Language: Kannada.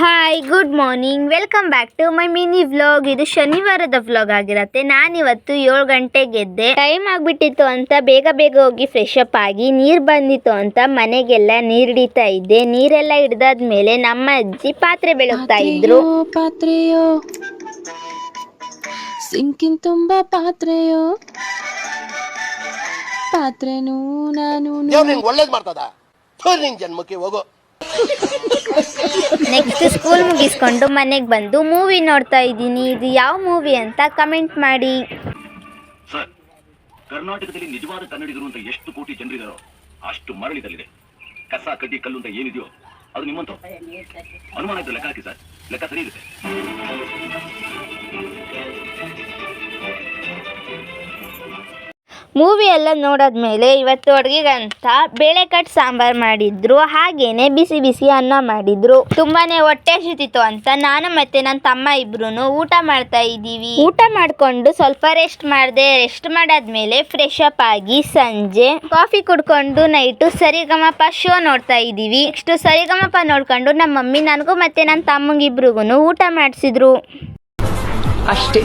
Hi good morning, welcome back to my mini vlog. ಇದು ಶನಿವಾರದ ವ್ಲಾಗ್ ಆಗಿರುತ್ತೆ. ನಾನಿವತ್ತು 7 ಗಂಟೆಗೆ ಎದ್ದೆ. ಟೈಮ್ ಆಗಿಬಿಟ್ಟಿತ್ತು ಅಂತ ಬೇಗ ಬೇಗ ಹೋಗಿ ಫ್ರೆಶ್ ಅಪ್ ಆಗಿ ನೀರು ಬಂದಿತ್ತು ಅಂತ ಮನೆಗೆಲ್ಲ ನೀರು ಹಿಡಿತಾ ಇದ್ದೆ. ನೀರೆಲ್ಲ ಹಿಡ್ದಾದ್ಮೇಲೆ ನಮ್ಮ ಅಜ್ಜಿ ಪಾತ್ರೆ ಬೆಳಗ್ತಾ ಇದ್ರು. ಪಾತ್ರೆಯೋ ಸಿಂಕಿನ್ ತುಂಬಾ ಪಾತ್ರೆಯೋ ಪಾತ್ರೆನೂ ನಾನು ಒಳ್ಳೇದ್ ಮಾಡ್ತದ ಜನ್ಮಕ್ಕೆ ಹೋಗೋ. ನೆಕ್ಸ್ಟ್ ಸ್ಕೂಲ್ ಮುಗಿಸ್ಕೊಂಡು ಮನೆಗೆ ಬಂದು ಮೂವಿ ನೋಡ್ತಾ ಇದ್ದೀನಿ. ಇದು ಯಾವ ಮೂವಿ ಅಂತ ಕಮೆಂಟ್ ಮಾಡಿ. ಸರ್, ಕರ್ನಾಟಕದಲ್ಲಿ ನಿಜವಾದ ಕನ್ನಡಿಗರು ಅಂತ ಎಷ್ಟು ಕೋಟಿ ಜನರಿದಾರೋ ಅಷ್ಟು ಮರಳಿದಲ್ಲಿದೆ. ಕಸ ಕಡ್ಡಿ ಕಲ್ಲು ಅಂತ ಏನಿದೆಯೋ ಅದು ನಿಮ್ಮಂತ ಅನುಮಾನ ಇದ್ದ ಲೆಕ್ಕ ಹಾಕಿ ಸರ್, ಲೆಕ್ಕ ಸರಿ ಇರುತ್ತೆ. ಮೂವಿ ಎಲ್ಲ ನೋಡಾದ್ಮೇಲೆ ಇವತ್ತು ಅಡುಗೆಗಂತ ಬೇಳೆಕಟ್ಟು ಸಾಂಬಾರು ಮಾಡಿದ್ರು, ಹಾಗೇನೆ ಬಿಸಿ ಬಿಸಿ ಅನ್ನ ಮಾಡಿದ್ರು. ತುಂಬಾನೇ ಹೊಟ್ಟೆ ಹಸಿತಿತ್ತು ಅಂತ ನಾನು ಮತ್ತೆ ನನ್ನ ತಮ್ಮ ಇಬ್ರು ಊಟ ಮಾಡ್ತಾ ಇದ್ದೀವಿ. ಊಟ ಮಾಡ್ಕೊಂಡು ಸ್ವಲ್ಪ ರೆಸ್ಟ್ ಮಾಡಿದೆ. ರೆಸ್ಟ್ ಮಾಡಾದ್ಮೇಲೆ ಫ್ರೆಶ್ ಅಪ್ ಆಗಿ ಸಂಜೆ ಕಾಫಿ ಕುಡ್ಕೊಂಡು ನೈಟು ಸರಿಗಮಪ ಶೋ ನೋಡ್ತಾ ಇದ್ದೀವಿ. ನೆಕ್ಸ್ಟ್ ಸರಿಗಮಪ ನೋಡ್ಕೊಂಡು ನಮ್ಮ ಮಮ್ಮಿ ನನಗೂ ಮತ್ತೆ ನನ್ನ ತಮ್ಮಂಗಿಬ್ರಿಗೂ ಊಟ ಮಾಡಿಸಿದ್ರು. ಅಷ್ಟೇ.